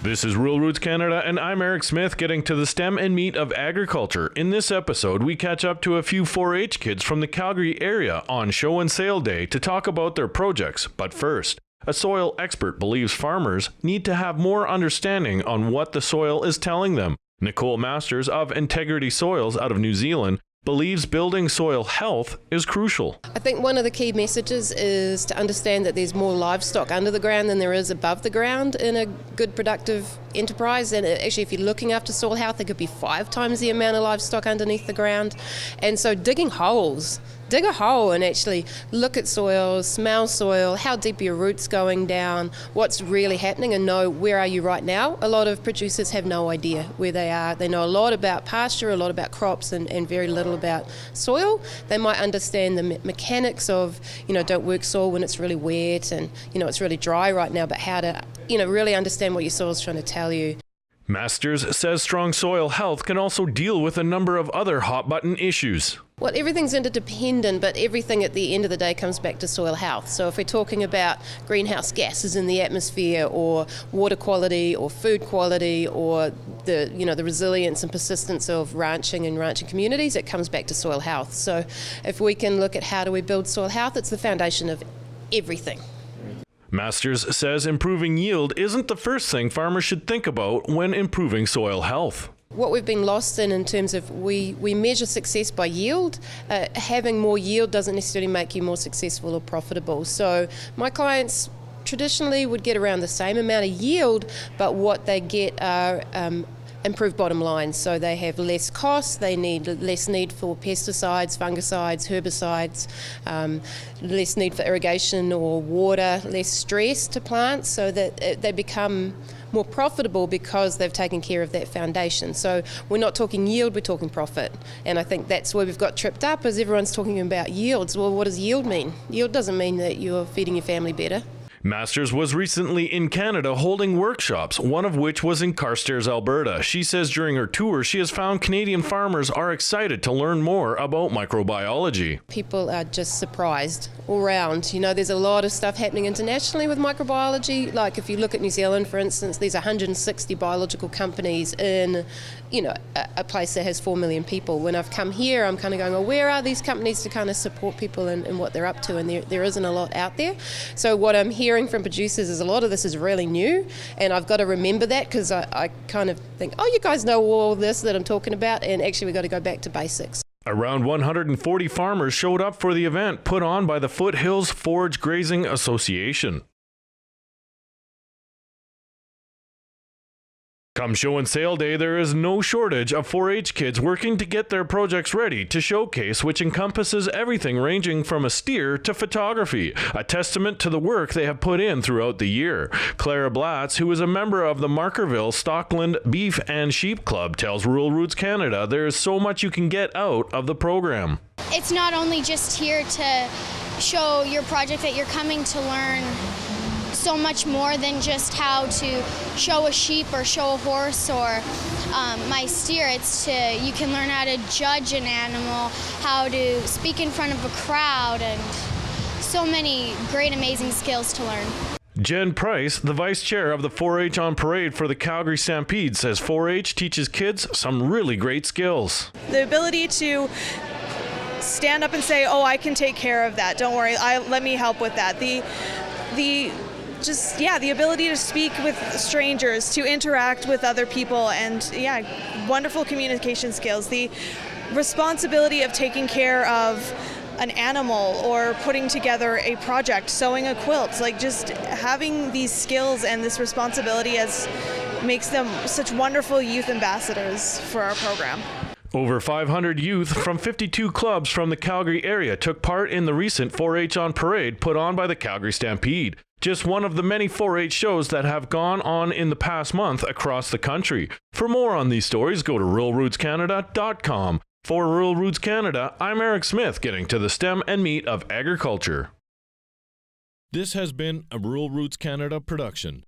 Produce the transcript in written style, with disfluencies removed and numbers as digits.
This is Rural Roots Canada, and I'm Eric Smith, getting to the stem and meat of agriculture. In this episode, we catch up to a few 4-H kids from the Calgary area on Show and Sale Day to talk about their projects. But first, a soil expert believes farmers need to have more understanding on what the soil is telling them. Nicole Masters of Integrity Soils out of New Zealand believes building soil health is crucial. I think one of the key messages is to understand that there's more livestock under the ground than there is above the ground in a good productive enterprise. And actually, if you're looking after soil health, there could be 5 times the amount of livestock underneath the ground. And so dig a hole and actually look at soil, smell soil, how deep are your roots going down, what's really happening, and know where are you right now. A lot of producers have no idea where they are. They know a lot about pasture, a lot about crops, and very little about soil. They might understand the mechanics of, don't work soil when it's really wet and, it's really dry right now, but how to, really understand what your soil's trying to tell you. Masters says strong soil health can also deal with a number of other hot-button issues. Well, everything's interdependent, but everything at the end of the day comes back to soil health. So if we're talking about greenhouse gases in the atmosphere, or water quality, or food quality, or the resilience and persistence of ranching and ranching communities, it comes back to soil health. So if we can look at how do we build soil health, it's the foundation of everything. Masters says improving yield isn't the first thing farmers should think about when improving soil health. What we've been lost in terms of we measure success by yield. Having more yield doesn't necessarily make you more successful or profitable. So my clients traditionally would get around the same amount of yield, but what they get are improved bottom lines. So they have less costs, they need less need for pesticides, fungicides, herbicides, less need for irrigation or water, less stress to plants, so that they become more profitable because they've taken care of that foundation. So we're not talking yield, we're talking profit. And I think that's where we've got tripped up, is everyone's talking about yields. Well, what does yield mean? Yield doesn't mean that you're feeding your family better. Masters was recently in Canada holding workshops, one of which was in Carstairs, Alberta. She says during her tour, she has found Canadian farmers are excited to learn more about microbiology. People are just surprised all round. There's a lot of stuff happening internationally with microbiology. Like if you look at New Zealand, for instance, there's 160 biological companies in, a place that has 4 million people. When I've come here, I'm kind of going, well, where are these companies to kind of support people in what they're up to? And there isn't a lot out there. So what I'm hearing from producers is a lot of this is really new, and I've got to remember that, because I kind of think, oh, you guys know all this that I'm talking about, and actually we've got to go back to basics. Around 140 farmers showed up for the event put on by the Foothills Forage Grazing Association. Come Show and Sale Day, there is no shortage of 4-H kids working to get their projects ready to showcase, which encompasses everything ranging from a steer to photography, a testament to the work they have put in throughout the year. Clara Blatz, who is a member of the Markerville Stockland Beef and Sheep Club, tells Rural Roots Canada there is so much you can get out of the program. It's not only just here to show your project that you're coming to learn so much more than just how to show a sheep or show a horse or my steer. You can learn how to judge an animal, how to speak in front of a crowd, and so many great, amazing skills to learn. Jen Price, the vice chair of the 4-H on Parade for the Calgary Stampede, says 4-H teaches kids some really great skills. The ability to stand up and say, oh, I can take care of that, don't worry, let me help with that. The ability to speak with strangers, to interact with other people, and wonderful communication skills. The responsibility of taking care of an animal or putting together a project, sewing a quilt, just having these skills and this responsibility makes them such wonderful youth ambassadors for our program. Over 500 youth from 52 clubs from the Calgary area took part in the recent 4-H on Parade put on by the Calgary Stampede. Just one of the many 4-H shows that have gone on in the past month across the country. For more on these stories, go to ruralrootscanada.com. For Rural Roots Canada, I'm Eric Smith, getting to the stem and meat of agriculture. This has been a Rural Roots Canada production.